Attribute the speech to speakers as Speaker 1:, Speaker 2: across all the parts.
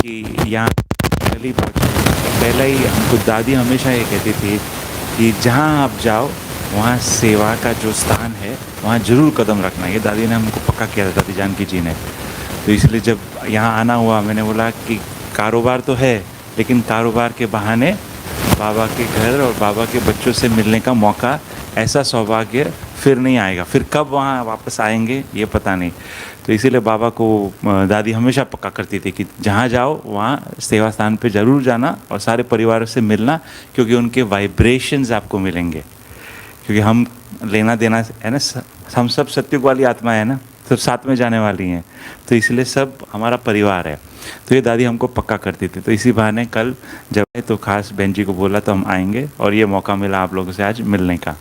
Speaker 1: कि यहाँ कल ही पहुँचे। पहला ही हमको दादी हमेशा ये कहती थी कि जहाँ आप जाओ वहाँ सेवा का जो स्थान है वहाँ ज़रूर कदम रखना। ये दादी ने हमको पक्का किया था, दादी जानकी जी ने। तो इसलिए जब यहाँ आना हुआ मैंने बोला कि कारोबार तो है लेकिन कारोबार के बहाने बाबा के घर और बाबा के बच्चों से मिलने का मौका, ऐसा सौभाग्य फिर नहीं आएगा। फिर कब वहाँ वापस आएंगे ये पता नहीं। तो इसीलिए बाबा को दादी हमेशा पक्का करती थी कि जहाँ जाओ वहाँ सेवा स्थान पे ज़रूर जाना और सारे परिवार से मिलना, क्योंकि उनके वाइब्रेशंस आपको मिलेंगे। क्योंकि हम लेना देना है ना, हम सब सत्युग वाली आत्मा है ना, सब साथ में जाने वाली हैं, तो इसलिए सब हमारा परिवार है। तो ये दादी हमको पक्का करती थी। तो इसी बहाने कल जब है तो खास बहन जी को बोला तो हम आएंगे और ये मौका मिला आप लोगों से आज मिलने का।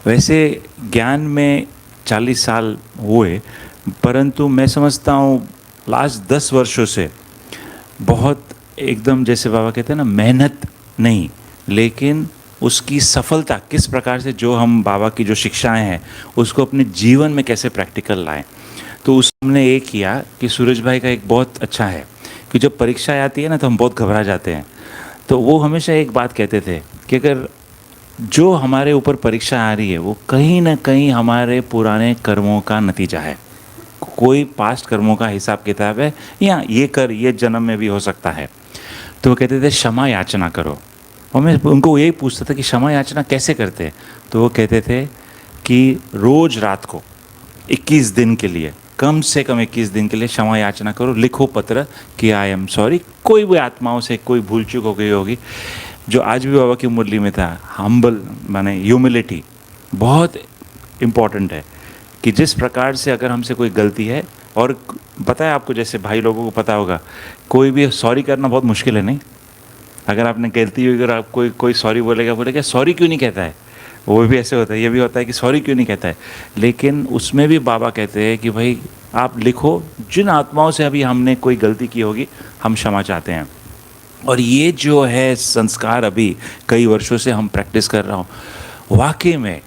Speaker 1: वैसे ज्ञान में 40 साल हुए, परंतु मैं समझता हूँ लास्ट 10 वर्षों से बहुत एकदम जैसे बाबा कहते हैं ना, मेहनत नहीं लेकिन उसकी सफलता किस प्रकार से, जो हम बाबा की जो शिक्षाएं हैं उसको अपने जीवन में कैसे प्रैक्टिकल लाएं। तो उसने ये किया कि सूरज भाई का एक बहुत अच्छा है कि जब परीक्षा आती है ना तो हम बहुत घबरा जाते हैं। तो वो हमेशा एक बात कहते थे कि अगर जो हमारे ऊपर परीक्षा आ रही है वो कहीं ना कहीं हमारे पुराने कर्मों का नतीजा है, कोई पास्ट कर्मों का हिसाब किताब है, या ये जन्म में भी हो सकता है। तो वो कहते थे क्षमा याचना करो। और मैं उनको यही पूछता था कि क्षमा याचना कैसे करते हैं। तो वो कहते थे कि रोज़ रात को 21 दिन के लिए, कम से कम 21 दिन के लिए क्षमा याचना करो, लिखो पत्र कि आई एम सॉरी। कोई भी आत्माओं से कोई भूल चूक हो गई होगी, जो आज भी बाबा की मुरली में था, हम्बल माने ह्यूमिलिटी बहुत इम्पॉर्टेंट है। कि जिस प्रकार से अगर हमसे कोई गलती है, और पता है आपको, जैसे भाई लोगों को पता होगा, कोई भी सॉरी करना बहुत मुश्किल है नहीं। अगर आपने गलती हुई, अगर आप कोई सॉरी बोलेगा सॉरी क्यों नहीं कहता है, वो भी ऐसे होता है। ये भी होता है कि सॉरी क्यों नहीं कहता है। लेकिन उसमें भी बाबा कहते हैं कि भाई आप लिखो, जिन आत्माओं से अभी हमने कोई गलती की होगी हम क्षमा चाहते हैं। और ये जो है संस्कार अभी कई वर्षों से हम प्रैक्टिस कर रहा हूँ, वाकई में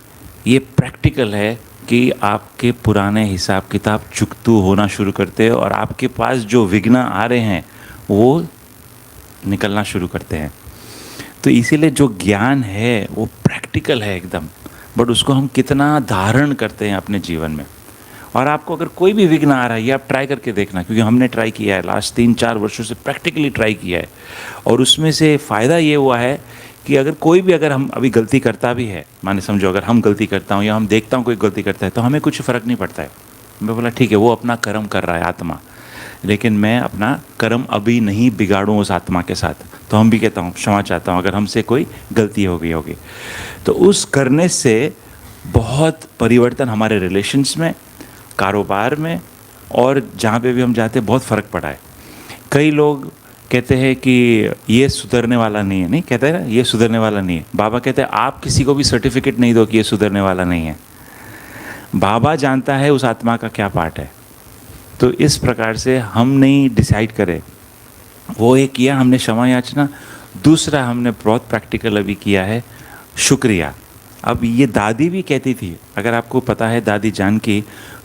Speaker 1: ये प्रैक्टिकल है कि आपके पुराने हिसाब किताब चुकतू होना शुरू करते हैं और आपके पास जो विघ्न आ रहे हैं वो निकलना शुरू करते हैं। तो इसीलिए जो ज्ञान है वो प्रैक्टिकल है एकदम, बट उसको हम कितना धारण करते हैं अपने जीवन में। और आपको अगर कोई भी विघ्न आ रहा है, ये आप ट्राई करके देखना, क्योंकि हमने ट्राई किया है, लास्ट 3-4 वर्षों से प्रैक्टिकली ट्राई किया है। और उसमें से फ़ायदा ये हुआ है कि अगर कोई भी, अगर हम अभी गलती करता भी है, माने समझो अगर हम गलती करता हूँ या हम देखता हूँ कोई गलती करता है, तो हमें कुछ फ़र्क नहीं पड़ता है। मैं बोला ठीक है, वो अपना कर्म कर रहा है आत्मा, लेकिन मैं अपना कर्म अभी नहीं बिगाड़ूँ उस आत्मा के साथ। तो हम भी कहता हूँ क्षमा चाहता हूँ अगर हमसे कोई गलती हो गई होगी। तो उस करने से बहुत परिवर्तन हमारे रिलेशंस में, कारोबार में, और जहाँ पे भी हम जाते हैं बहुत फ़र्क पड़ा है। कई लोग कहते हैं कि ये सुधरने वाला नहीं है, नहीं कहते हैं ना, ये सुधरने वाला नहीं है। बाबा कहते हैं आप किसी को भी सर्टिफिकेट नहीं दो कि ये सुधरने वाला नहीं है। बाबा जानता है उस आत्मा का क्या पार्ट है। तो इस प्रकार से हम नहीं डिसाइड करें। वो एक किया हमने क्षमा याचना। दूसरा हमने बहुत प्रैक्टिकल अभी किया है शुक्रिया। अब ये दादी भी कहती थी, अगर आपको पता है, दादी जानकी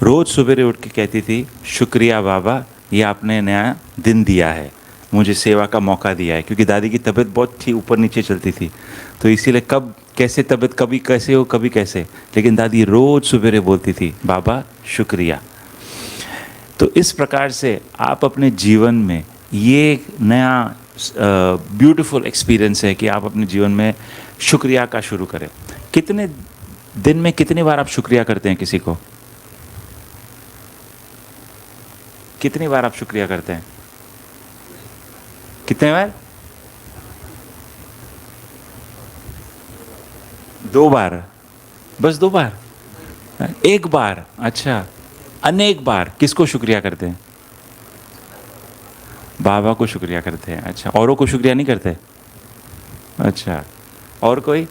Speaker 1: रोज़ सवेरे उठ के कहती थी शुक्रिया बाबा, ये आपने नया दिन दिया है, मुझे सेवा का मौका दिया है। क्योंकि दादी की तबीयत बहुत थी, ऊपर नीचे चलती थी, तो इसीलिए कब कैसे तबीयत, कभी कैसे हो कभी कैसे, लेकिन दादी रोज़ सवेरे बोलती थी बाबा शुक्रिया। तो इस प्रकार से आप अपने जीवन में, ये एक नया ब्यूटीफुल एक्सपीरियंस है कि आप अपने जीवन में शुक्रिया का शुरू करें। कितने दिन में कितनी बार आप शुक्रिया करते हैं किसी को? कितनी बार आप शुक्रिया करते हैं? कितने बार? 2 बार? बस 2 बार? 1 बार? अच्छा, अनेक बार किसको शुक्रिया करते हैं? बाबा को शुक्रिया करते हैं। अच्छा, औरों को शुक्रिया नहीं करते? अच्छा, और कोई?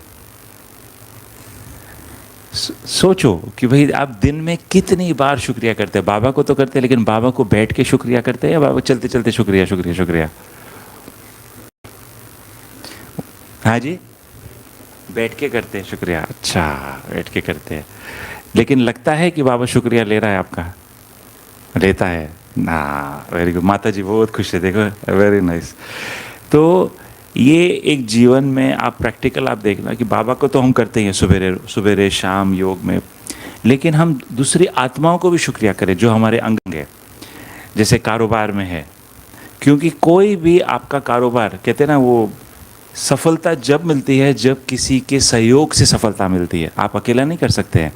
Speaker 1: सोचो कि भाई आप दिन में कितनी बार शुक्रिया करते हैं। बाबा को तो करते हैं, लेकिन बाबा को बैठ के शुक्रिया करते हैं या बाबा चलते चलते शुक्रिया शुक्रिया शुक्रिया? हाँ जी, बैठ के करते हैं शुक्रिया। अच्छा, बैठ के करते हैं। लेकिन लगता है कि बाबा शुक्रिया ले रहा है आपका? लेता है। ना, वेरी गुड, माता जी बहुत खुश है, देखो वेरी नाइस। तो ये एक जीवन में आप प्रैक्टिकल आप देखना कि बाबा को तो हम करते ही हैं सवेरे सवेरे शाम योग में, लेकिन हम दूसरी आत्माओं को भी शुक्रिया करें जो हमारे अंग है, जैसे कारोबार में है। क्योंकि कोई भी आपका कारोबार, कहते हैं ना वो सफलता जब मिलती है जब किसी के सहयोग से सफलता मिलती है, आप अकेला नहीं कर सकते हैं।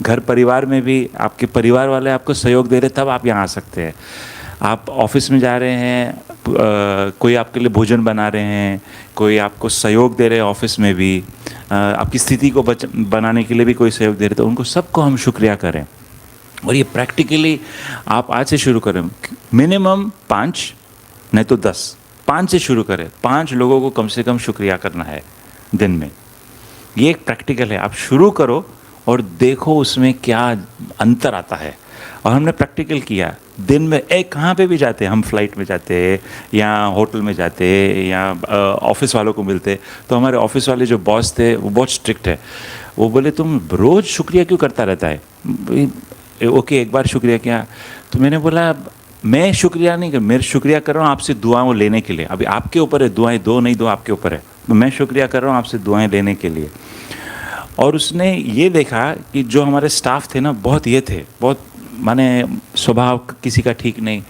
Speaker 1: घर परिवार में भी आपके परिवार वाले आपको सहयोग दे रहे तब आप यहाँ आ सकते हैं। आप ऑफिस में जा रहे हैं, कोई आपके लिए भोजन बना रहे हैं, कोई आपको सहयोग दे रहे हैं ऑफिस में भी, आपकी स्थिति को बनाने के लिए भी कोई सहयोग दे रहे, तो उनको सबको हम शुक्रिया करें। और ये प्रैक्टिकली आप आज से शुरू करें, मिनिमम 5 नहीं तो 10, 5 से शुरू करें। 5 लोगों को कम से कम शुक्रिया करना है दिन में। ये एक प्रैक्टिकल है, आप शुरू करो और देखो उसमें क्या अंतर आता है। और हमने प्रैक्टिकल किया, दिन में एक कहाँ पे भी जाते, हम फ्लाइट में जाते या होटल में जाते या ऑफिस वालों को मिलते, तो हमारे ऑफिस वाले जो बॉस थे वो बहुत स्ट्रिक्ट है। वो बोले तुम रोज़ शुक्रिया क्यों करता रहता है? ओके, एक बार शुक्रिया किया तो मैंने बोला मैं शुक्रिया नहीं कर, मेरे शुक्रिया कर रहा हूँ आपसे दुआएं लेने के लिए। अभी आपके ऊपर है, दुआएं दो नहीं दो आपके ऊपर है, तो मैं शुक्रिया कर रहा हूँ आपसे दुआएं लेने के लिए। और उसने ये देखा कि जो हमारे स्टाफ थे ना, बहुत ये थे, बहुत माने स्वभाव किसी का ठीक नहीं।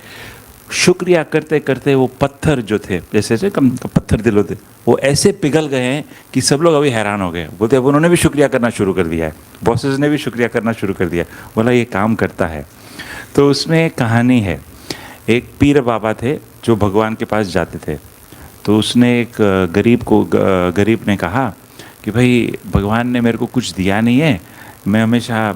Speaker 1: शुक्रिया करते करते वो पत्थर जो थे, जैसे कम पत्थर दिल होते, वो ऐसे पिघल गए हैं कि सब लोग अभी हैरान हो गए। बोलते अब उन्होंने भी शुक्रिया करना शुरू कर दिया है, बॉसेस ने भी शुक्रिया करना शुरू कर दिया। बोला ये काम करता है। तो उसमें एक कहानी है, एक पीर बाबा थे जो भगवान के पास जाते थे। तो उसने एक गरीब ने कहा कि भाई भगवान ने मेरे को कुछ दिया नहीं है, मैं हमेशा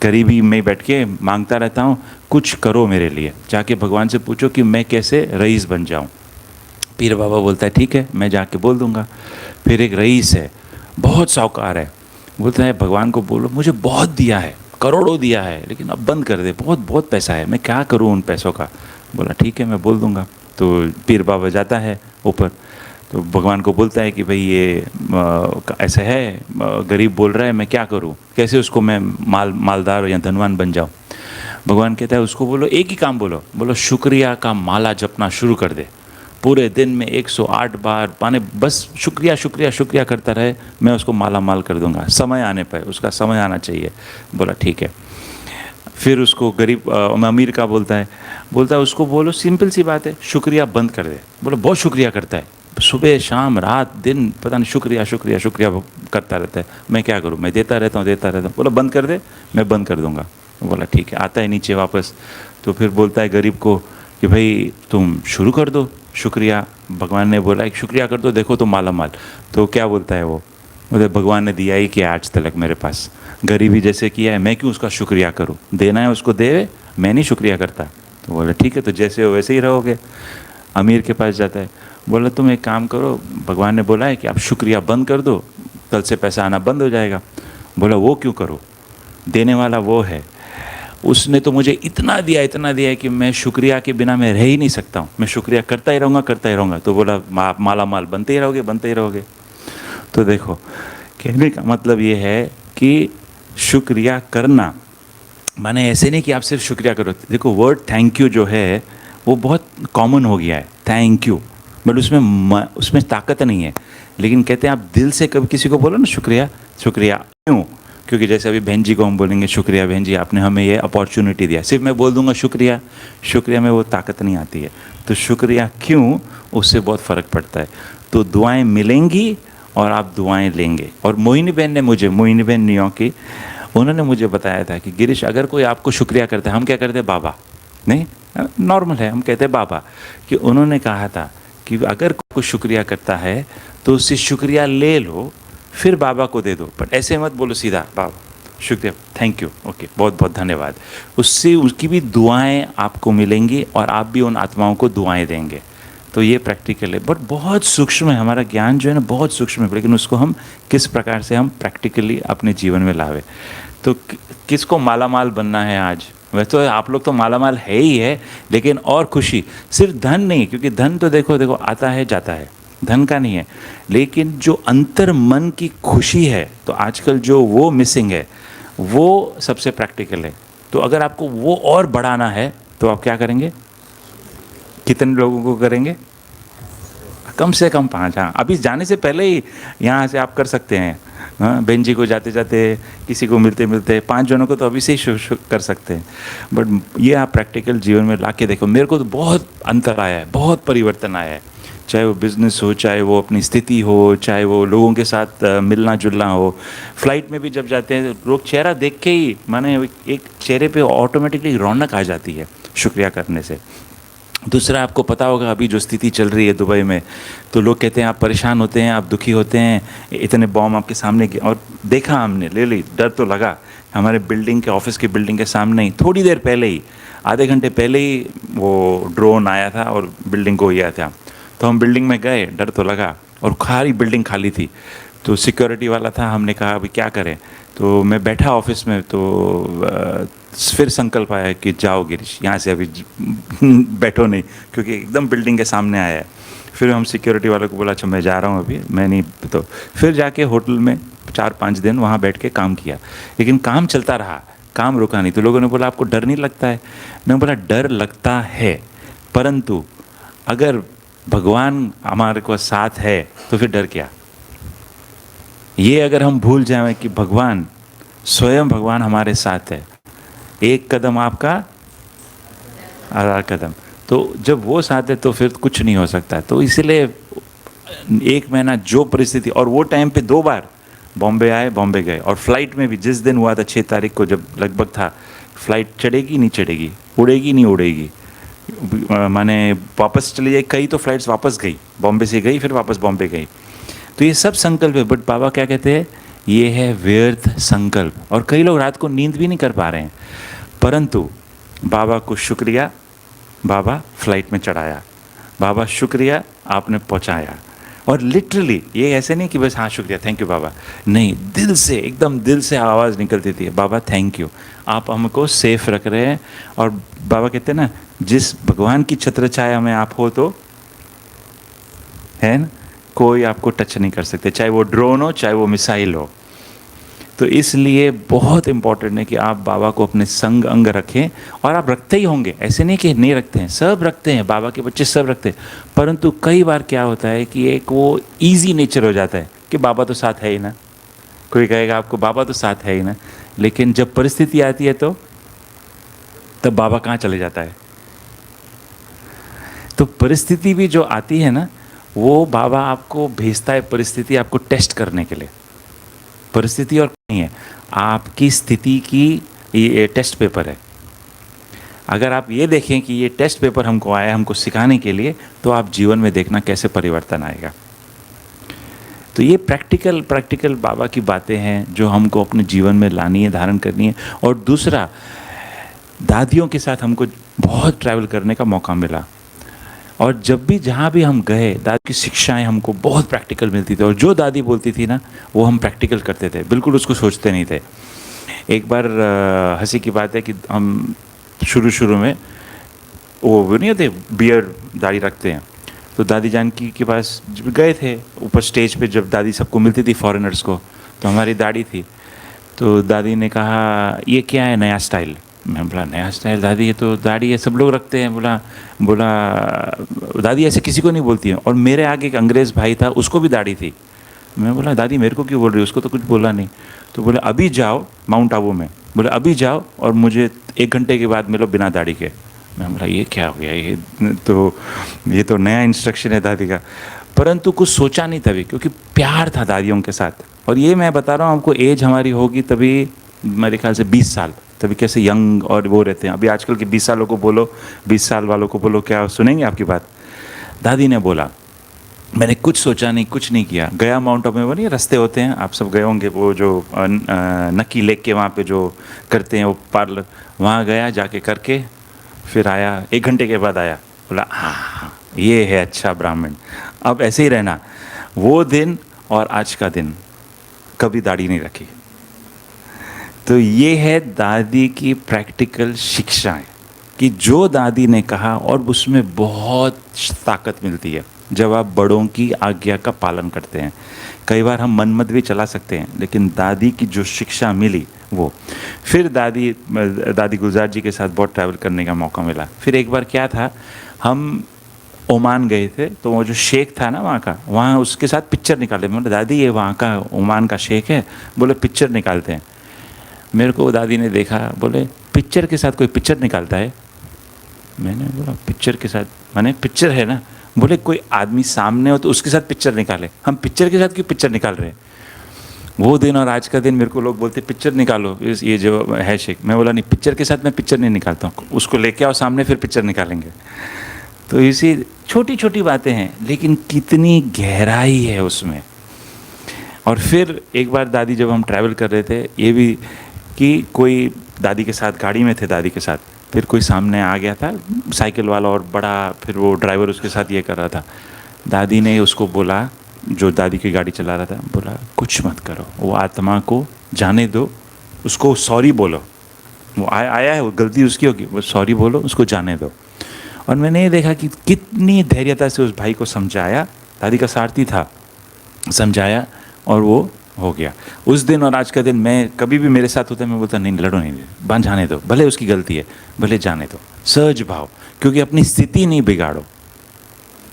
Speaker 1: गरीबी में बैठ के मांगता रहता हूँ, कुछ करो मेरे लिए, जाके भगवान से पूछो कि मैं कैसे रईस बन जाऊँ। पीर बाबा बोलता है ठीक है मैं जाके बोल दूँगा। फिर एक रईस है, बहुत साहूकार है, बोलता है भगवान को बोलो मुझे बहुत दिया है, करोड़ों दिया है, लेकिन अब बंद कर दे, बहुत बहुत पैसा है, मैं क्या करूँ उन पैसों का। बोला ठीक है मैं बोल दूँगा। तो पीर बाबा जाता है ऊपर, तो भगवान को बोलता है कि भाई ये ऐसा है, गरीब बोल रहा है, मैं क्या करूँ, कैसे उसको मैं मालदार या धनवान बन जाऊँ। भगवान कहता है उसको बोलो एक ही काम बोलो, बोलो शुक्रिया का माला जपना शुरू कर दे, पूरे दिन में 108 बार माने बस शुक्रिया शुक्रिया शुक्रिया करता रहे, मैं उसको माला माल कर दूंगा, समय आने पर, उसका समय आना चाहिए। बोला ठीक है। फिर उसको गरीब अमीर का बोलता है उसको बोलो सिंपल सी बात है, शुक्रिया बंद कर दे। बोलो बहुत शुक्रिया करता है, सुबह शाम रात दिन पता नहीं शुक्रिया शुक्रिया शुक्रिया करता रहता है, मैं क्या करूँ, मैं देता रहता हूँ। बोला बंद कर दे, मैं बंद कर दूंगा। बोला ठीक है। आता है नीचे वापस, तो फिर बोलता है गरीब को कि भाई तुम शुरू कर दो शुक्रिया, भगवान ने बोला एक शुक्रिया कर दो, देखो तो माला माल। तो क्या बोलता है वो, बोले भगवान ने दिया ही किया आज तक मेरे पास, गरीबी जैसे किया है, मैं क्यों उसका शुक्रिया करूँ, देना है उसको दे, मैं नहीं शुक्रिया करता। तो बोला ठीक है, तो जैसे हो वैसे ही रहोगे। अमीर के पास जाता है, बोला तुम एक काम करो, भगवान ने बोला है कि आप शुक्रिया बंद कर दो, कल से पैसा आना बंद हो जाएगा। बोला वो क्यों करो, देने वाला वो है, उसने तो मुझे इतना दिया है कि मैं शुक्रिया के बिना मैं रह ही नहीं सकता हूँ, मैं शुक्रिया करता ही रहूँगा। तो बोला आप माला माल बनते ही रहोगे। तो देखो कहने का मतलब ये है कि शुक्रिया करना माने ऐसे नहीं कि आप सिर्फ शुक्रिया करो। देखो वर्ड थैंक यू जो है वो बहुत कॉमन हो गया है, थैंक यू, बट उसमें ताकत नहीं है। लेकिन कहते हैं आप दिल से कभी किसी को बोलो ना शुक्रिया क्यों, क्योंकि जैसे अभी बहन जी को हम बोलेंगे शुक्रिया बहन जी आपने हमें ये अपॉर्चुनिटी दिया, सिर्फ मैं बोल दूंगा शुक्रिया में वो ताकत नहीं आती है। तो शुक्रिया क्यों, उससे बहुत फ़र्क पड़ता है। तो दुआएं मिलेंगी और आप दुआएं लेंगे। और मोहिनी बहन न्यूयॉर्क की, उन्होंने मुझे बताया था कि गिरीश अगर कोई आपको शुक्रिया करता है, हम क्या करते हैं बाबा, नहीं नॉर्मल है हम कहते हैं बाबा, कि उन्होंने कहा था कि अगर कोई शुक्रिया करता है तो उससे शुक्रिया ले लो फिर बाबा को दे दो, बट ऐसे मत बोलो सीधा बाबा शुक्रिया थैंक यू ओके बहुत बहुत धन्यवाद। उससे उसकी भी दुआएं आपको मिलेंगी और आप भी उन आत्माओं को दुआएं देंगे। तो ये प्रैक्टिकल है, बट बहुत सूक्ष्म है, हमारा ज्ञान जो है ना बहुत सूक्ष्म है, लेकिन उसको हम किस प्रकार से हम प्रैक्टिकली अपने जीवन में लावे। तो किसको मालामाल बनना है आज, वैसे तो आप लोग तो मालामाल है ही है, लेकिन और खुशी सिर्फ धन नहीं, क्योंकि धन तो देखो आता है जाता है, धन का नहीं है, लेकिन जो अंतर मन की खुशी है तो आजकल जो वो मिसिंग है वो सबसे प्रैक्टिकल है। तो अगर आपको वो और बढ़ाना है तो तो आप क्या करेंगे? कितने लोगों को करेंगे? कम से कम 5। हाँ, अभी जाने से पहले ही यहाँ से आप कर सकते हैं। हाँ, बहन जी को जाते जाते, किसी को मिलते मिलते 5 जनों को तो अभी से ही कर सकते हैं। बट ये आप प्रैक्टिकल जीवन में ला के देखो। मेरे को तो बहुत अंतर आया है, बहुत परिवर्तन आया है। चाहे वो बिज़नेस हो, चाहे वो अपनी स्थिति हो, चाहे वो लोगों के साथ मिलना जुलना हो। फ्लाइट में भी जब जाते हैं लोग चेहरा देख के ही, माने एक चेहरे पे ऑटोमेटिकली रौनक आ जाती है शुक्रिया करने से। दूसरा, आपको पता होगा अभी जो स्थिति चल रही है दुबई में, तो लोग कहते हैं आप परेशान होते हैं, आप दुखी होते हैं, इतने बॉम्ब आपके सामने और देखा हमने, ले डर तो लगा। हमारे बिल्डिंग के, ऑफिस की बिल्डिंग के सामने ही थोड़ी देर पहले ही, आधे घंटे पहले ही वो ड्रोन आया था और बिल्डिंग को गया था। तो हम बिल्डिंग में गए, डर तो लगा, और सारी बिल्डिंग खाली थी। तो सिक्योरिटी वाला था, हमने कहा अभी क्या करें। तो मैं बैठा ऑफिस में, तो फिर संकल्प आया कि जाओ गिरीश, यहाँ से अभी बैठो नहीं, क्योंकि एकदम बिल्डिंग के सामने आया है। फिर हम सिक्योरिटी वाले को बोला अच्छा मैं जा रहा हूँ अभी, मैं नहीं। तो फिर जाके होटल में 4-5 दिन वहाँ बैठ के काम किया, लेकिन काम चलता रहा, काम रुका नहीं। तो लोगों ने बोला आपको डर नहीं लगता है? मैं बोला डर लगता है, परंतु अगर भगवान हमारे को साथ है तो फिर डर क्या। ये अगर हम भूल जाएं कि भगवान, स्वयं भगवान हमारे साथ है, एक कदम आपका, आधा कदम, तो जब वो साथ है तो फिर कुछ नहीं हो सकता। तो इसीलिए 1 महीना जो परिस्थिति, और वो टाइम पे 2 बार बॉम्बे आए, बॉम्बे गए। और फ्लाइट में भी जिस दिन हुआ था 6 तारीख को, जब लगभग था फ्लाइट चढ़ेगी नहीं चढ़ेगी, उड़ेगी नहीं उड़ेगी, माने वापस चली जाए, कई तो फ्लाइट्स वापस गई, बॉम्बे से गई फिर वापस बॉम्बे गई। तो ये सब संकल्प है। बट बाबा क्या कहते हैं, ये है व्यर्थ संकल्प। और कई लोग रात को नींद भी नहीं कर पा रहे हैं, परंतु बाबा को शुक्रिया, बाबा फ्लाइट में चढ़ाया, बाबा शुक्रिया आपने पहुंचाया। और लिटरली ये ऐसे नहीं कि बस हाँ शुक्रिया थैंक यू बाबा, नहीं, दिल से, एकदम दिल से आवाज़ निकलती थी, बाबा थैंक यू, आप हमको सेफ रख रहे हैं। और बाबा कहते हैं ना, जिस भगवान की छत्र छाया में आप हो तो है ना, कोई आपको टच नहीं कर सकते, चाहे वो ड्रोन हो, चाहे वो मिसाइल हो। तो इसलिए बहुत इम्पॉर्टेंट है कि आप बाबा को अपने संग अंग रखें। और आप रखते ही होंगे, ऐसे नहीं कि नहीं रखते हैं, सब रखते हैं, बाबा के बच्चे सब रखते हैं। परंतु कई बार क्या होता है कि एक वो ईजी नेचर हो जाता है कि बाबा तो साथ है ही ना। कोई कहेगा आपको बाबा तो साथ है ही ना, लेकिन जब परिस्थिति आती है तो तब बाबा कहाँ चले जाता है। तो परिस्थिति भी जो आती है ना, वो बाबा आपको भेजता है, परिस्थिति आपको टेस्ट करने के लिए। परिस्थिति और नहीं है, आपकी स्थिति की ये टेस्ट पेपर है। अगर आप ये देखें कि ये टेस्ट पेपर हमको आया हमको सिखाने के लिए, तो आप जीवन में देखना कैसे परिवर्तन आएगा। तो ये प्रैक्टिकल बाबा की बातें हैं जो हमको अपने जीवन में लानी है, धारण करनी है। और दूसरा, दादियों के साथ हमको बहुत ट्रैवल करने का मौका मिला, और जब भी जहाँ भी हम गए, दादी की शिक्षाएं हमको बहुत प्रैक्टिकल मिलती थी। और जो दादी बोलती थी ना, वो हम प्रैक्टिकल करते थे, बिल्कुल उसको सोचते नहीं थे। एक बार हंसी की बात है कि हम शुरू में वो नहीं होते बियर दाढ़ी रखते हैं, तो दादी जानकी के पास जब गए थे ऊपर स्टेज पे, जब दादी सबको मिलती थी फॉरेनर्स को, तो हमारी दाढ़ी थी। तो दादी ने कहा ये क्या है नया स्टाइल। मैं बोला नया स्टाइल दादी, ये तो दाढ़ी है, सब लोग रखते हैं। बोला दादी ऐसे किसी को नहीं बोलती है। और मेरे आगे एक अंग्रेज़ भाई था, उसको भी दाढ़ी थी। मैं बोला दादी मेरे को क्यों बोल रही है, उसको तो कुछ बोला नहीं। तो बोले अभी जाओ माउंट आबू में, बोले अभी जाओ और मुझे 1 घंटे के बाद मिलो बिना दाढ़ी के। मैं बोला ये क्या हो गया, ये तो नया इंस्ट्रक्शन है दादी का। परंतु कुछ सोचा नहीं तभी, क्योंकि प्यार था दादियों के साथ। और ये मैं बता रहा हूँ आपको, एज हमारी होगी तभी मेरे ख्याल से 20 साल, तभी कैसे यंग और वो रहते हैं। अभी आजकल के 20 सालों को बोलो, 20 साल वालों को बोलो, क्या सुनेंगे आपकी बात। दादी ने बोला, मैंने कुछ सोचा नहीं, कुछ नहीं किया, गया माउंट आबू में। वो नहीं रास्ते होते हैं, आप सब गए होंगे, वो जो नक्की लेक के वहाँ पे जो करते हैं वो पार्लर, वहाँ गया, जाके करके फिर आया, 1 घंटे के बाद आया। बोला हाँ ये है अच्छा ब्राह्मण, अब ऐसे ही रहना। वो दिन और आज का दिन, कभी दाढ़ी नहीं रखी। तो ये है दादी की प्रैक्टिकल शिक्षाएं। कि जो दादी ने कहा, और उसमें बहुत ताकत मिलती है जब आप बड़ों की आज्ञा का पालन करते हैं। कई बार हम मनमत भी चला सकते हैं, लेकिन दादी की जो शिक्षा मिली वो। फिर दादी गुलजार जी के साथ बहुत ट्रैवल करने का मौका मिला। फिर एक बार क्या था, हम ओमान गए थे, तो वो जो शेख था ना वहाँ का, वहाँ उसके साथ पिक्चर निकाले। मैंने दादी ये वहाँ का ओमान का शेख है, बोले पिक्चर निकालते हैं। मेरे को दादी ने देखा, बोले पिक्चर के साथ कोई पिक्चर निकालता है? मैंने बोला पिक्चर के साथ, मैंने पिक्चर है ना। बोले कोई आदमी सामने हो तो उसके साथ पिक्चर निकाले, हम पिक्चर के साथ क्यों पिक्चर निकाल रहे हैं? वो दिन और आज का दिन मेरे को लोग बोलते पिक्चर निकालो, ये जो है शेख। मैं बोला नहीं, पिक्चर के साथ मैं पिक्चर नहीं निकालता हूँ, उसको लेके आओ सामने, फिर पिक्चर निकालेंगे। तो इसी छोटी छोटी बातें हैं, लेकिन कितनी गहराई है उसमें। और फिर एक बार दादी, जब हम ट्रैवल कर रहे थे, ये भी कि कोई दादी के साथ गाड़ी में थे, दादी के साथ, फिर कोई सामने आ गया था साइकिल वाला और बड़ा, फिर वो ड्राइवर उसके साथ ये कर रहा था। दादी ने उसको बोला, जो दादी की गाड़ी चला रहा था, बोला कुछ मत करो, वो आत्मा को जाने दो, उसको सॉरी बोलो, वो आया है, वो गलती उसकी होगी, वो सॉरी बोलो, उसको जाने दो। और मैंने ये देखा कि कितनी धैर्यता से उस भाई को समझाया, दादी का सारथी था, समझाया, और वो हो गया। उस दिन और आज का दिन मैं कभी भी मेरे साथ होता है, मैं बोलता नहीं, लड़ो नहीं, बांध जाने दो, भले उसकी गलती है, भले जाने दो, सहज भाव, क्योंकि अपनी स्थिति नहीं बिगाड़ो।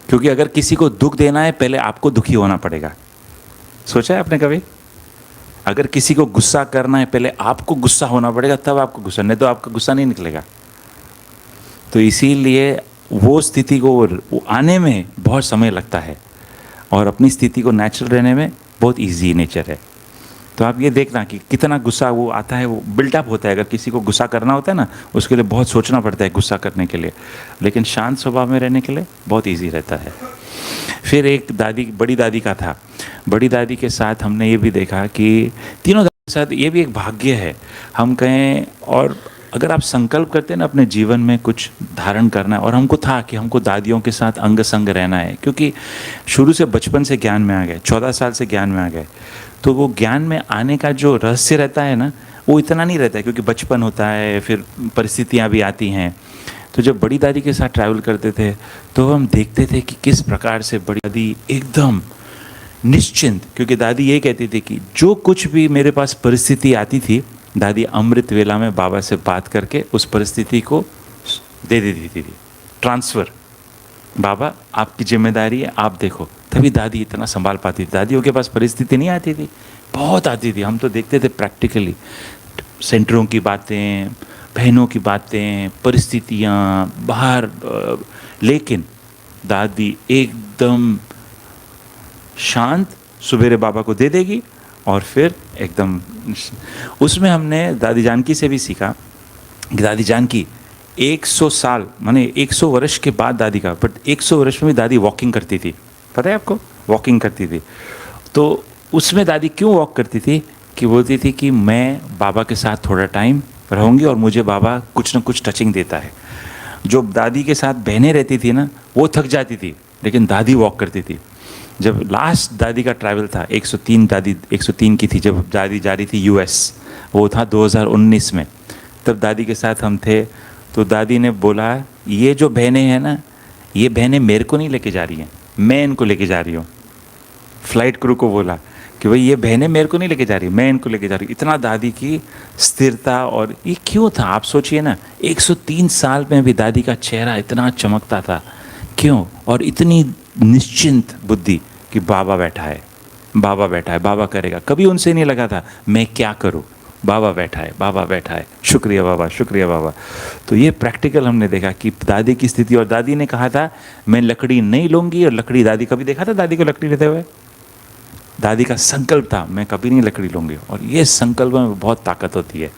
Speaker 1: क्योंकि अगर किसी को दुख देना है, पहले आपको दुखी होना पड़ेगा। सोचा है आपने कभी? अगर किसी को गुस्सा करना है, पहले आपको गुस्सा होना पड़ेगा, तब आपको गुस्सा, नहीं तो आपका गुस्सा नहीं निकलेगा। तो इसीलिए वो स्थिति को आने में बहुत समय लगता है, और अपनी स्थिति को नेचुरल रहने में बहुत इजी नेचर है। तो आप ये देखना कि कितना गुस्सा वो आता है, वो बिल्डअप होता है। अगर किसी को गुस्सा करना होता है ना, उसके लिए बहुत सोचना पड़ता है गुस्सा करने के लिए, लेकिन शांत स्वभाव में रहने के लिए बहुत इजी रहता है। फिर एक दादी, बड़ी दादी का था, बड़ी दादी के साथ हमने ये भी देखा कि तीनों दादी के साथ ये भी एक भाग्य है, हम कहें। और अगर आप संकल्प करते हैं ना अपने जीवन में कुछ धारण करना है, और हमको था कि हमको दादियों के साथ अंग संग रहना है, क्योंकि शुरू से बचपन से ज्ञान में आ गए, 14 साल से ज्ञान में आ गए, तो वो ज्ञान में आने का जो रहस्य रहता है ना, वो इतना नहीं रहता है, क्योंकि बचपन होता है, फिर परिस्थितियाँ भी आती हैं। तो जब बड़ी दादी के साथ ट्रैवल करते थे, तो हम देखते थे कि किस प्रकार से बड़ी दादी एकदम निश्चिंत, क्योंकि दादी ये कहती थी कि जो कुछ भी मेरे पास परिस्थिति आती थी, दादी अमृत वेला में बाबा से बात करके उस परिस्थिति को दे देती थी, ट्रांसफ़र। बाबा आपकी जिम्मेदारी है, आप देखो। तभी दादी इतना संभाल पाती थी। दादियों के पास परिस्थिति नहीं आती थी, बहुत आती थी। हम तो देखते थे प्रैक्टिकली, सेंटरों की बातें, बहनों की बातें, परिस्थितियाँ बाहर, लेकिन दादी एकदम शांत, सुबेरे बाबा को दे देगी, और फिर एकदम। उसमें हमने दादी जानकी से भी सीखा कि दादी जानकी 100 साल, माने 100 वर्ष के बाद दादी का, बट 100 वर्ष में भी दादी वॉकिंग करती थी। पता है आपको? वॉकिंग करती थी। तो उसमें दादी क्यों वॉक करती थी? कि बोलती थी कि मैं बाबा के साथ थोड़ा टाइम रहूँगी, और मुझे बाबा कुछ ना कुछ टचिंग देता है। जो दादी के साथ बहनें रहती थी ना, वो थक जाती थी, लेकिन दादी वॉक करती थी। जब लास्ट दादी का ट्रैवल था, 103 दादी 103 की थी, जब दादी जा रही थी यूएस, वो था 2019 में, तब दादी के साथ हम थे। तो दादी ने बोला, ये जो बहनें हैं ना, ये बहनें मेरे को नहीं लेके जा रही हैं, मैं इनको लेके जा रही हूँ। फ्लाइट क्रू को बोला कि भाई ये बहनें मेरे को नहीं लेके जा रही, मैं इनको लेके जा रही हूँ। इतना दादी की स्थिरता। और ये क्यों था आप सोचिए ना, 103 साल में भी दादी का चेहरा इतना चमकता था, क्यों? और इतनी निश्चिंत बुद्धि कि बाबा बैठा है, बाबा बैठा है, बाबा करेगा। कभी उनसे नहीं लगा था मैं क्या करूं, बाबा बैठा है, बाबा बैठा है, शुक्रिया बाबा, शुक्रिया बाबा। तो ये प्रैक्टिकल हमने देखा कि दादी की स्थिति। और दादी ने कहा था मैं लकड़ी नहीं लूँगी, और लकड़ी, दादी कभी देखा था दादी को लकड़ी लेते हुए? दादी का संकल्प था मैं कभी नहीं लकड़ी लूँगी, और ये संकल्प में बहुत ताकत होती है।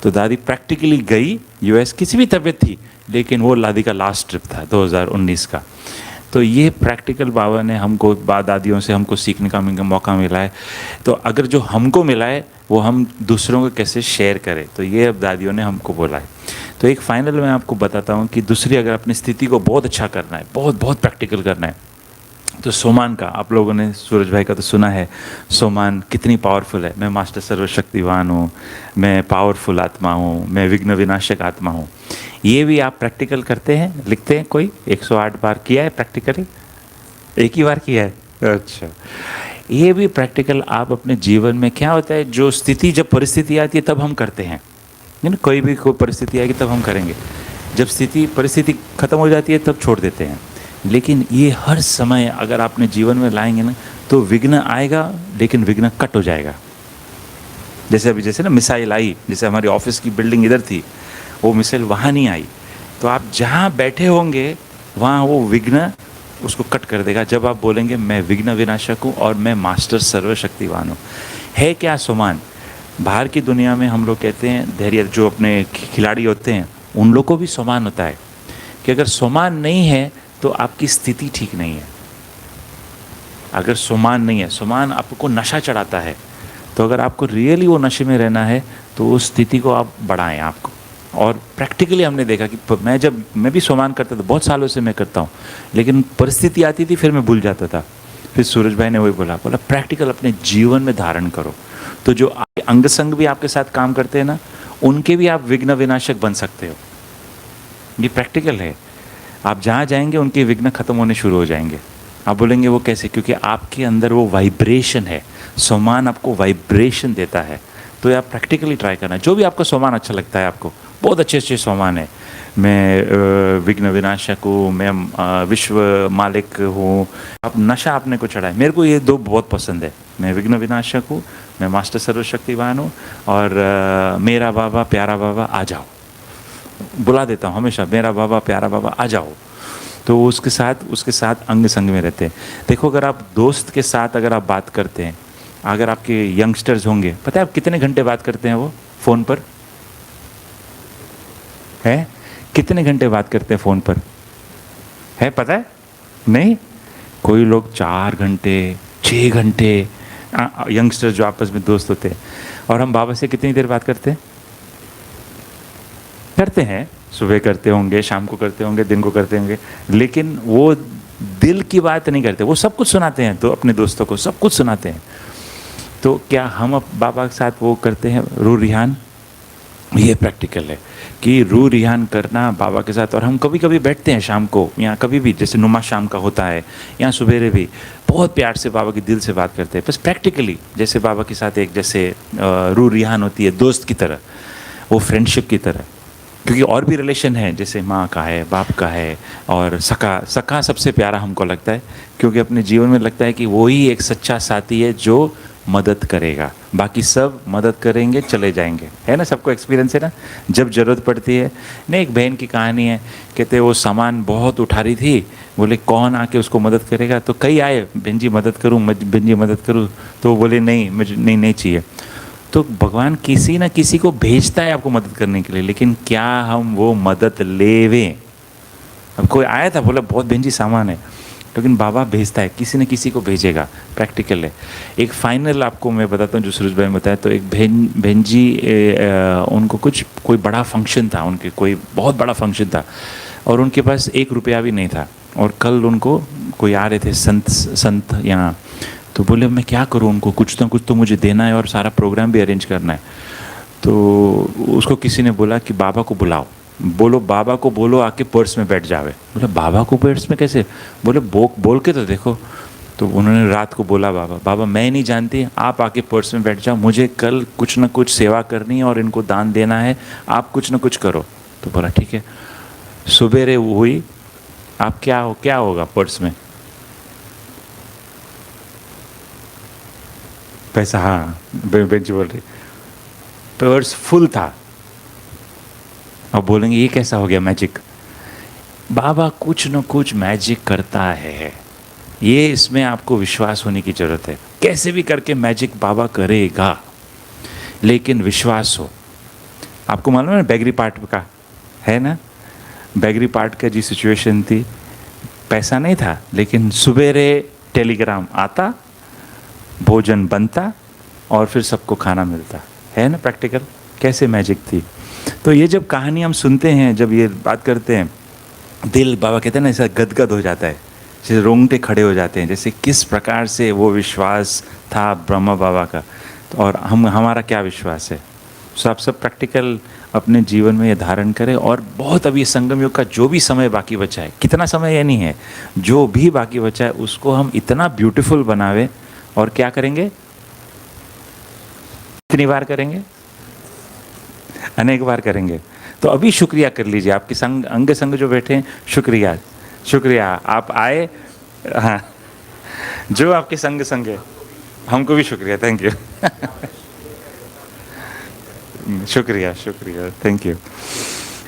Speaker 1: तो दादी प्रैक्टिकली गई यूएस, किसी भी तबीयत थी, लेकिन वो दादी का लास्ट ट्रिप था 2019 का। तो ये प्रैक्टिकल बाबा ने हमको, दादियों से हमको सीखने का मौका मिला है। तो अगर जो हमको मिला है वो हम दूसरों को कैसे शेयर करें, तो ये अब दादियों ने हमको बोला है। तो एक फाइनल मैं आपको बताता हूँ कि दूसरी, अगर अपनी स्थिति को बहुत अच्छा करना है, बहुत बहुत प्रैक्टिकल करना है, तो सोमान का, आप लोगों ने सूरज भाई का तो सुना है, सोमान कितनी पावरफुल है। मैं मास्टर सर्वशक्तिवान हूँ, मैं पावरफुल आत्मा हूँ, मैं विघ्न विनाशक आत्मा हूँ। ये भी आप प्रैक्टिकल करते हैं, लिखते हैं? कोई 108 बार किया है प्रैक्टिकली? एक ही बार किया है? अच्छा। ये भी प्रैक्टिकल आप अपने जीवन में, क्या होता है, जो स्थिति, जब परिस्थिति आती है तब हम करते हैं, नहीं ना, कोई भी कोई परिस्थिति आएगी तब हम करेंगे। जब परिस्थिति ख़त्म हो जाती है तब छोड़ देते हैं। लेकिन ये हर समय अगर आपने जीवन में लाएंगे ना, तो विघ्न आएगा, लेकिन विघ्न कट हो जाएगा। जैसे ना मिसाइल आई, जैसे हमारी ऑफिस की बिल्डिंग इधर थी, वो मिसाइल वहाँ नहीं आई, तो आप जहाँ बैठे होंगे वहाँ वो विघ्न उसको कट कर देगा, जब आप बोलेंगे मैं विघ्न विनाशक हूँ और मैं मास्टर सर्वशक्तिवान हूँ। है क्या सोमान? बाहर की दुनिया में हम लोग कहते हैं, धैर्य जो अपने खिलाड़ी होते हैं उन लोग को भी सोमान होता है कि अगर सोमान नहीं है तो आपकी स्थिति ठीक नहीं है। अगर सोमान नहीं है, सोमान आपको नशा चढ़ाता है, तो अगर आपको रियली वो नशे में रहना है तो उस स्थिति को आप बढ़ाएं आपको। और प्रैक्टिकली हमने देखा कि मैं भी सोमान करता था, बहुत सालों से मैं करता हूँ, लेकिन परिस्थिति आती थी फिर मैं भूल जाता था। फिर सूरज भाई ने वही बोला प्रैक्टिकल अपने जीवन में धारण करो, तो जो अंग संग भी आपके साथ काम करते हैं ना, उनके भी आप विघ्न विनाशक बन सकते हो। ये प्रैक्टिकल है। आप जहाँ जाएंगे उनके विघ्न खत्म होने शुरू हो जाएंगे। आप बोलेंगे वो कैसे? क्योंकि आपके अंदर वो वाइब्रेशन है। सोमान आपको वाइब्रेशन देता है। तो आप प्रैक्टिकली ट्राई करना, जो भी आपको सोमान अच्छा लगता है। आपको बहुत अच्छे अच्छे सोमान है। मैं विघ्न विनाशक हूँ, मैं विश्व मालिक हूँ। आप नशा आपने को चढ़ाए। मेरे को ये दो बहुत पसंद है। मैं विघ्न विनाशक हूँ, मैं मास्टर सर्वशक्तिवान हूँ, और मेरा बाबा प्यारा बाबा आ जाओ, बुला देता हूँ हमेशा, मेरा बाबा प्यारा बाबा आ जाओ। तो उसके साथ अंग संग में रहते हैं। देखो, अगर आप दोस्त के साथ अगर आप बात करते हैं, अगर आपके यंगस्टर्स होंगे, पता है आप कितने घंटे बात करते हैं वो फ़ोन पर? है कितने घंटे बात करते हैं फ़ोन पर? है पता है? नहीं, कोई लोग 4 घंटे 6 घंटे, यंगस्टर्स जो आपस में दोस्त होते हैं। और हम बाबा से कितनी देर बात करते हैं? सुबह करते होंगे, शाम को करते होंगे, दिन को करते होंगे, लेकिन वो दिल की बात नहीं करते। वो सब कुछ सुनाते हैं, तो अपने दोस्तों को सब कुछ सुनाते हैं। तो क्या हम बाबा के साथ वो करते हैं रू रिहान? ये प्रैक्टिकल है कि रू रिहान करना बाबा के साथ। और हम कभी कभी बैठते हैं शाम को, या कभी भी, जैसे नुमा शाम का होता है, या सवेरे भी बहुत प्यार से बाबा के दिल से बात करते हैं, बस प्रैक्टिकली, जैसे बाबा के साथ एक जैसे रू रिहान होती है, दोस्त की तरह, वो फ्रेंडशिप की तरह। क्योंकि और भी रिलेशन है, जैसे माँ का है, बाप का है, और सखा सबसे प्यारा हमको लगता है, क्योंकि अपने जीवन में लगता है कि वो ही एक सच्चा साथी है जो मदद करेगा। बाकी सब मदद करेंगे, चले जाएंगे। है ना, सबको एक्सपीरियंस है ना, जब ज़रूरत पड़ती है। नहीं, एक बहन की कहानी है, कहते वो सामान बहुत उठा रही थी, बोले कौन आके उसको मदद करेगा? तो कई आए, बहन जी मदद करूँ, बहन जी मदद करूँ। तो बोले नहीं, मुझे नहीं चाहिए। तो भगवान किसी ना किसी को भेजता है आपको मदद करने के लिए, लेकिन क्या हम वो मदद लेवें? अब कोई आया था, बोला बहुत बहन जी सामान है, लेकिन बाबा भेजता है, किसी न किसी को भेजेगा। प्रैक्टिकल है। एक फाइनल आपको मैं बताता हूँ, जो सूरज भाई ने बताया। तो एक बहन जी, उनको कोई बड़ा फंक्शन था, उनके कोई बहुत बड़ा फंक्शन था, और उनके पास 1 रुपया भी नहीं था। और कल उनको कोई आ रहे थे संत यहाँ, तो बोले मैं क्या करूँ, उनको कुछ तो मुझे देना है, और सारा प्रोग्राम भी अरेंज करना है। तो उसको किसी ने बोला कि बाबा को बुलाओ, बाबा को बोलो आके पर्स में बैठ जावे। बोला बाबा को पर्स में कैसे? बोले बोल के तो देखो। तो उन्होंने रात को बोला, बाबा मैं नहीं जानती, आप आके पर्स में बैठ जाओ, मुझे कल कुछ ना कुछ सेवा करनी है और इनको दान देना है, आप कुछ ना कुछ करो। तो बोला ठीक है। सुबेरे हुई, आप क्या होगा पर्स में? पैसा। हाँ, बेंच बोल रही, पर्स फुल था। अब बोलेंगे ये कैसा हो गया मैजिक? बाबा कुछ न कुछ मैजिक करता है, ये इसमें आपको विश्वास होने की ज़रूरत है। कैसे भी करके मैजिक बाबा करेगा, लेकिन विश्वास हो। आपको मालूम है ना बैगरी पार्ट का, है ना, बैगरी पार्ट का जी सिचुएशन थी, पैसा नहीं था, लेकिन सुबेरे टेलीग्राम आता, भोजन बनता, और फिर सबको खाना मिलता। है ना प्रैक्टिकल, कैसे मैजिक थी। तो ये जब कहानी हम सुनते हैं, जब ये बात करते हैं, दिल, बाबा कहते हैं ना, ऐसा गदगद हो जाता है, जैसे रोंगटे खड़े हो जाते हैं, जैसे किस प्रकार से वो विश्वास था ब्रह्मा बाबा का। तो और हमारा क्या विश्वास है? सो आप सब प्रैक्टिकल अपने जीवन में ये धारण करें, और बहुत अभी संगम युग का जो भी समय बाकी बचा है, कितना समय ये नहीं है, जो भी बाकी बचा है उसको हम इतना ब्यूटीफुल बनावे। और क्या करेंगे, कितनी बार करेंगे, अनेक बार करेंगे। तो अभी शुक्रिया कर लीजिए, आपके संग अंग संग जो बैठे हैं, शुक्रिया शुक्रिया आप आए। हाँ, जो आपके संग संग है, हमको भी शुक्रिया, थैंक यू। शुक्रिया शुक्रिया, थैंक यू।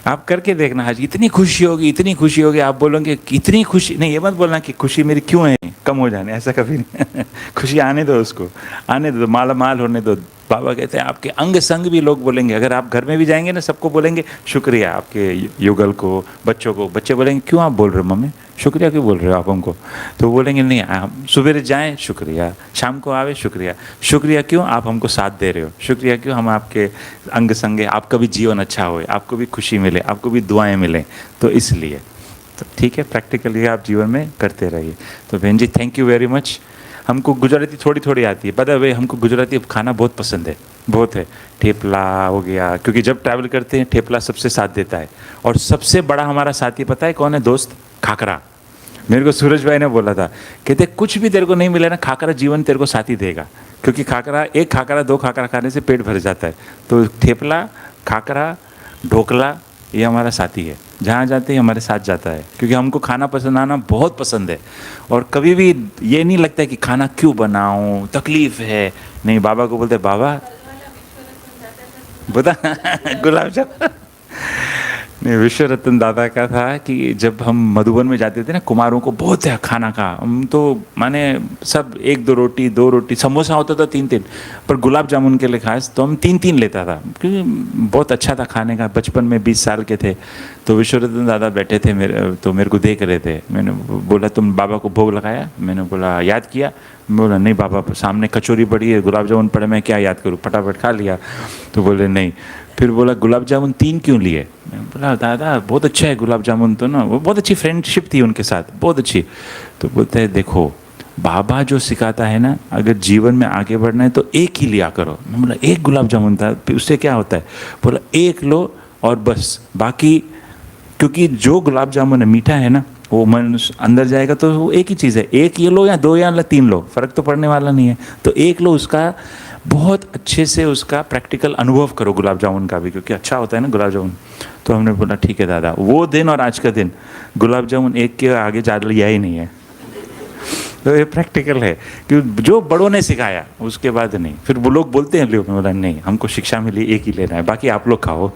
Speaker 1: आप करके देखना, आज इतनी खुशी होगी, इतनी खुशी होगी, आप बोलोगे कि इतनी खुशी नहीं, ये मत बोलना कि खुशी मेरी क्यों है कम हो जाने, ऐसा कभी नहीं। खुशी आने दो, उसको आने दो, माला माल होने दो। बाबा कहते हैं आपके अंग संग भी लोग बोलेंगे, अगर आप घर में भी जाएंगे ना, सबको बोलेंगे शुक्रिया, आपके युगल को, बच्चों को, बच्चे बोलेंगे क्यों आप बोल रहे हो मम्मी, शुक्रिया क्यों बोल रहे हो आप हमको, तो वो बोलेंगे नहीं, हम सुबह जाएं शुक्रिया, शाम को आवे शुक्रिया, शुक्रिया क्यों आप हमको साथ दे रहे हो, शुक्रिया क्यों हम आपके अंग संग हैं, आपका भी जीवन अच्छा हो, आपको भी खुशी मिले, आपको भी दुआएं मिलें, तो इसलिए तो ठीक है, प्रैक्टिकली आप जीवन में करते रहिए। तो बहन जी थैंक यू वेरी मच। हमको गुजराती थोड़ी थोड़ी आती है, पता है भाई, हमको गुजराती खाना बहुत पसंद है, बहुत है। ठेपला हो गया, क्योंकि जब ट्रैवल करते हैं ठेपला सबसे साथ देता है। और सबसे बड़ा हमारा साथी पता है कौन है दोस्त, खाकरा। मेरे को सूरज भाई ने बोला था, कहते कुछ भी तेरे को नहीं मिले ना, खाकरा जीवन तेरे को साथी देगा, क्योंकि खाकरा, एक खाकरा दो खाकरा खाने से पेट भर जाता है। तो ठेपला, खाकरा, ढोकला ये हमारा साथी है, जहाँ जाते हैं हमारे साथ जाता है, क्योंकि हमको खाना पसंद आना बहुत पसंद है। और कभी भी ये नहीं लगता है कि खाना क्यों बनाऊं, तकलीफ है, नहीं, बाबा को बोलते बाबा बता। गुलाब जामुन नहीं, विश्व रत्न दादा का था कि जब हम मधुबन में जाते थे ना, कुमारों को बहुत है खाना का, हम तो माने सब एक दो रोटी, दो रोटी, समोसा होता था तीन तीन, पर गुलाब जामुन के लिए खास तो हम तीन तीन लेता था, क्योंकि बहुत अच्छा था खाने का। बचपन में 20 साल के थे, तो विश्व रत्न दादा बैठे थे मेरे को देख रहे थे। मैंने बोला तुम बाबा को भोग लगाया, मैंने बोला याद किया, बोला नहीं बाबा, सामने कचौरी पड़ी है, गुलाब जामुन पड़े, मैं क्या याद करूँ, फटाफट खा लिया। तो बोले नहीं, फिर बोला गुलाब जामुन 3 क्यों लिए, मैंने बोला दादा बहुत अच्छा है गुलाब जामुन, तो ना वो बहुत अच्छी फ्रेंडशिप थी उनके साथ, बहुत अच्छी। तो बोलते हैं देखो बाबा जो सिखाता है ना, अगर जीवन में आगे बढ़ना है तो एक ही लिया करो। मैं बोला एक गुलाब जामुन था, उससे क्या होता है, बोला एक लो और बस, बाकी क्योंकि जो गुलाब जामुन है मीठा है ना, वो मन अंदर जाएगा तो वो एक ही चीज़ है, एक ये लो या दो या 3 लो, फर्क तो पड़ने वाला नहीं है। तो एक लो, उसका बहुत अच्छे से उसका प्रैक्टिकल अनुभव करो गुलाब जामुन का भी, क्योंकि अच्छा होता है ना गुलाब जामुन। तो हमने बोला ठीक है दादा, वो दिन और आज का दिन गुलाब जामुन एक के आगे जा लिया ही नहीं है। तो ये प्रैक्टिकल है कि जो बड़ों ने सिखाया उसके बाद नहीं। फिर वो लोग बोलते हैं, लोग बोला नहीं हमको शिक्षा मिली एक ही लेना है, बाकी आप लोग खाओ।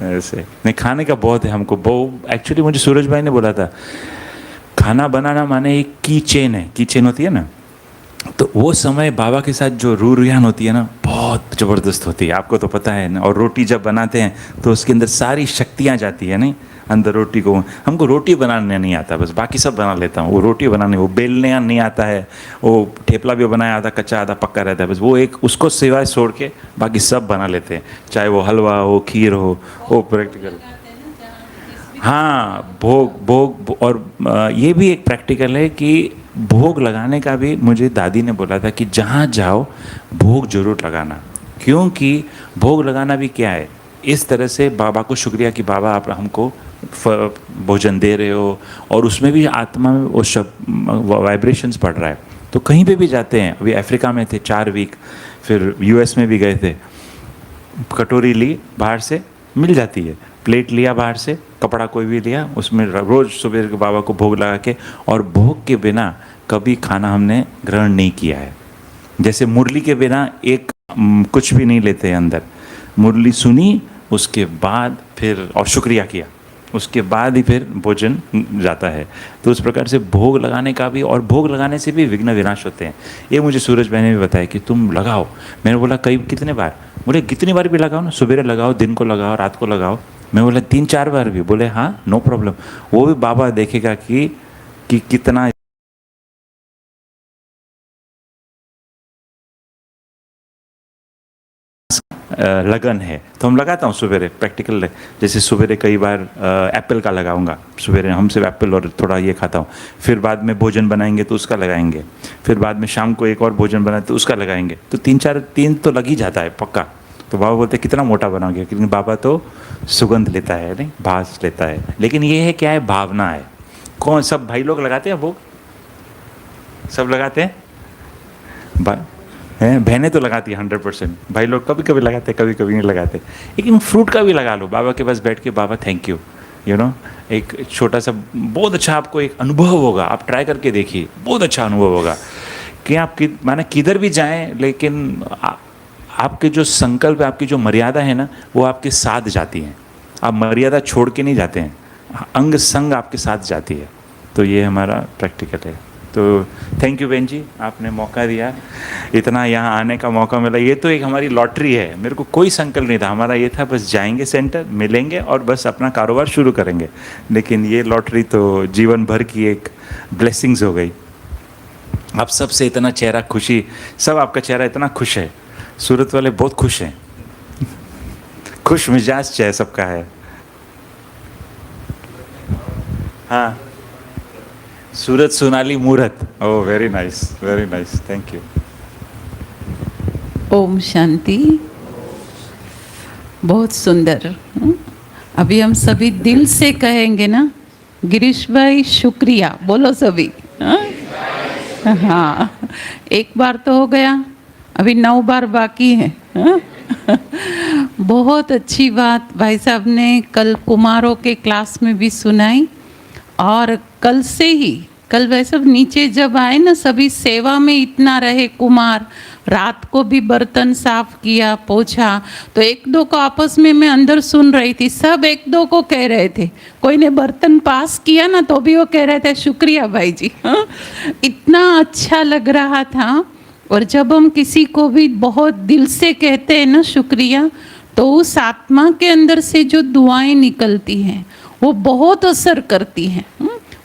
Speaker 1: ऐसे नहीं, खाने का बहुत है हमको। बहुत एक्चुअली मुझे सूरज भाई ने बोला था, खाना बनाना माने एक की चेन है, की चेन होती है ना, तो वो समय बाबा के साथ जो रूरियान होती है ना, बहुत ज़बरदस्त होती है, आपको तो पता है ना। और रोटी जब बनाते हैं तो उसके अंदर सारी शक्तियाँ जाती है नहीं अंदर रोटी को। हमको रोटी बनाने नहीं आता, बस बाकी सब बना लेता हूँ। वो रोटी बनाने, वो बेलने नहीं आता है, वो ठेपला भी बनाया, आधा कच्चा आधा पक्का रहता है, बस वो एक उसको सिवाय छोड़ के बाकी सब बना लेते हैं, चाहे वो हलवा हो, खीर हो, वो प्रैक्टिकल। हाँ, भोग और ये भी एक प्रैक्टिकल है कि भोग लगाने का भी मुझे दादी ने बोला था कि जहाँ जाओ भोग जरूर लगाना, क्योंकि भोग लगाना भी क्या है, इस तरह से बाबा को शुक्रिया कि बाबा आप हमको भोजन दे रहे हो, और उसमें भी आत्मा में वो वाइब्रेशंस पड़ रहा है। तो कहीं पे भी जाते हैं, अभी अफ्रीका में थे 4 वीक, फिर यूएस में भी गए थे, कटोरी ली बाहर से, मिल जाती है, प्लेट लिया बाहर से, कपड़ा कोई भी लिया, उसमें रोज़ सुबह के बाबा को भोग लगा के, और भोग के बिना कभी खाना हमने ग्रहण नहीं किया है। जैसे मुरली के बिना एक कुछ भी नहीं लेते हैं अंदर, मुरली सुनी उसके बाद फिर और शुक्रिया किया, उसके बाद ही फिर भोजन जाता है। तो उस प्रकार से भोग लगाने का भी, और भोग लगाने से भी विघ्न विनाश होते हैं। ये मुझे सूरज भाई ने भी बताया कि तुम लगाओ। मैंने बोला कई कितने बार, बोले कितनी बार भी लगाओ ना, सुबह लगाओ, दिन को लगाओ, रात को लगाओ। मैं बोला 3-4 बार भी, बोले हाँ नो प्रॉब्लम। वो भी बाबा देखेगा कि कितना लगन है। तो हम लगाता हूँ सवेरे प्रैक्टिकल, जैसे सवेरे कई बार एप्पल का लगाऊंगा, सवेरे हम सिर्फ एप्पल और थोड़ा ये खाता हूँ, फिर बाद में भोजन बनाएंगे तो उसका लगाएंगे, फिर बाद में शाम को एक और भोजन बनाए तो उसका लगाएंगे। तो 3 तो लग ही जाता है पक्का, तो बाबा बोलते कितना मोटा बनाओगे, लेकिन बाबा तो सुगंध लेता है, नहीं भास लेता है। लेकिन ये है क्या है, भावना है। कौन सब भाई लोग लगाते हैं भोग, सब लगाते हैं, बहनें तो लगाती है 100%, भाई लोग कभी कभी लगाते हैं, कभी कभी नहीं लगाते। लेकिन फ्रूट का भी लगा लो, बाबा के पास बैठ के बाबा थैंक यू, यू नो, एक छोटा सा बहुत अच्छा आपको एक अनुभव होगा, आप ट्राई करके देखिए, बहुत अच्छा अनुभव होगा कि आप माने किधर भी जाएं, लेकिन आपके जो संकल्प है, आपकी जो मर्यादा है ना, वो आपके साथ जाती हैं। आप मर्यादा छोड़ के नहीं जाते हैं, अंग संग आपके साथ जाती है। तो ये हमारा प्रैक्टिकल है। तो थैंक यू बहन जी, आपने मौका दिया, इतना यहाँ आने का मौका मिला। ये तो एक हमारी लॉटरी है, मेरे को कोई संकल्प नहीं था, हमारा ये था बस जाएंगे सेंटर, मिलेंगे और बस अपना कारोबार शुरू करेंगे। लेकिन ये लॉटरी तो जीवन भर की एक ब्लेसिंग्स हो गई। आप सबसे इतना चेहरा खुशी, सब आपका चेहरा इतना खुश है, सूरत वाले बहुत खुश हैं, खुश मिजाज चेहरा सबका है। हाँ, सूरत सोनाली मूरत, oh very nice, very nice, thank you.
Speaker 2: ओम शांति। बहुत सुंदर। अभी हम सभी दिल से कहेंगे ना, गिरीश भाई शुक्रिया बोलो सभी। हाँ, एक बार तो हो गया, अभी 9 बार बाकी है। बहुत अच्छी बात भाई साहब ने कल कुमारों के क्लास में भी सुनाई, और कल से ही, कल वैसे नीचे जब आए ना, सभी सेवा में इतना रहे कुमार, रात को भी बर्तन साफ किया, पोछा, तो एक दो को आपस में मैं अंदर सुन रही थी, सब एक दो को कह रहे थे, कोई ने बर्तन पास किया ना तो भी वो कह रहे थे शुक्रिया भाई जी। इतना अच्छा लग रहा था। और जब हम किसी को भी बहुत दिल से कहते हैं ना शुक्रिया, तो उस आत्मा के अंदर से जो दुआएं निकलती हैं वो बहुत असर करती हैं।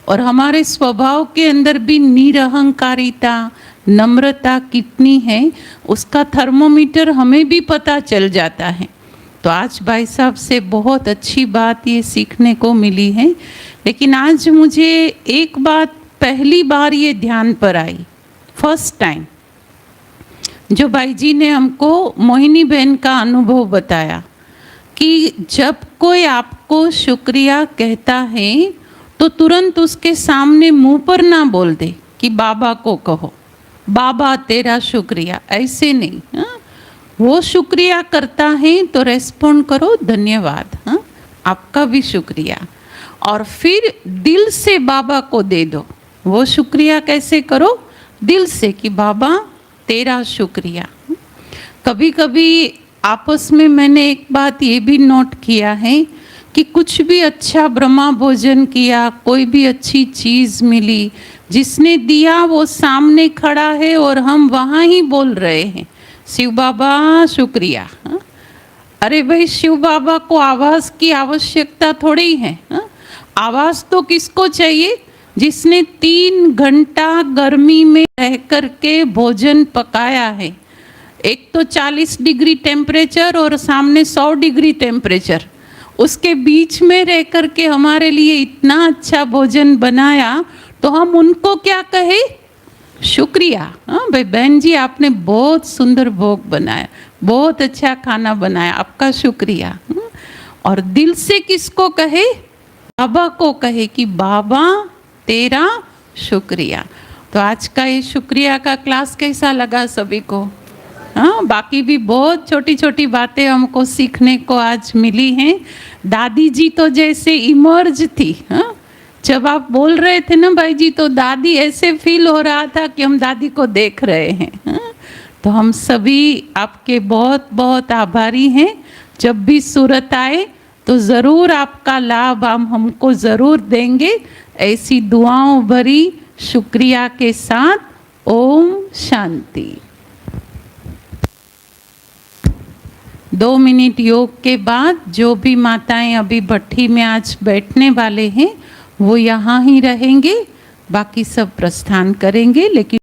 Speaker 2: और हमारे स्वभाव के अंदर भी निरहंकारिता, नम्रता कितनी है, उसका थर्मोमीटर हमें भी पता चल जाता है। तो आज भाई साहब से बहुत अच्छी बात ये सीखने को मिली है। लेकिन आज मुझे एक बात पहली बार ये ध्यान पर आई, फर्स्ट टाइम, जो भाई जी ने हमको मोहिनी बहन का अनुभव बताया कि जब कोई आपको शुक्रिया कहता है तो तुरंत उसके सामने मुंह पर ना बोल दे कि बाबा को कहो बाबा तेरा शुक्रिया, ऐसे नहीं। हाँ, वो शुक्रिया करता है तो रेस्पॉन्ड करो धन्यवाद, हाँ आपका भी शुक्रिया, और फिर दिल से बाबा को दे दो। वो शुक्रिया कैसे करो, दिल से कि बाबा तेरा शुक्रिया। कभी कभी आपस में मैंने एक बात ये भी नोट किया है कि कुछ भी अच्छा ब्रह्मा भोजन किया, कोई भी अच्छी चीज़ मिली, जिसने दिया वो सामने खड़ा है और हम वहाँ ही बोल रहे हैं शिव बाबा शुक्रिया। अरे भाई, शिव बाबा को आवाज़ की आवश्यकता थोड़ी है। आवाज़ तो किसको चाहिए, जिसने 3 घंटा गर्मी में रह कर के भोजन पकाया है। एक तो 40 डिग्री टेम्परेचर और सामने 100 डिग्री टेम्परेचर, उसके बीच में रह कर के हमारे लिए इतना अच्छा भोजन बनाया, तो हम उनको क्या कहे, शुक्रिया। हाँ भाई बहन जी, आपने बहुत सुंदर भोग बनाया, बहुत अच्छा खाना बनाया, आपका शुक्रिया। और दिल से किसको कहे, बाबा को कहे कि बाबा तेरा शुक्रिया। तो आज का ये शुक्रिया का क्लास कैसा लगा सभी को? हाँ, बाकी भी बहुत छोटी छोटी बातें हमको सीखने को आज मिली हैं। दादी जी तो जैसे इमर्ज थी। हाँ, जब आप बोल रहे थे ना भाई जी, तो दादी ऐसे फील हो रहा था कि हम दादी को देख रहे हैं। हाँ, तो हम सभी आपके बहुत बहुत आभारी हैं। जब भी सूरत आए तो ज़रूर आपका लाभ हम हमको ज़रूर देंगे। ऐसी दुआओं भरी शुक्रिया के साथ ओम शांति। 2 मिनट योग के बाद जो भी माताएं अभी भट्ठी में आज बैठने वाले हैं वो यहाँ ही रहेंगे, बाकी सब प्रस्थान करेंगे। लेकिन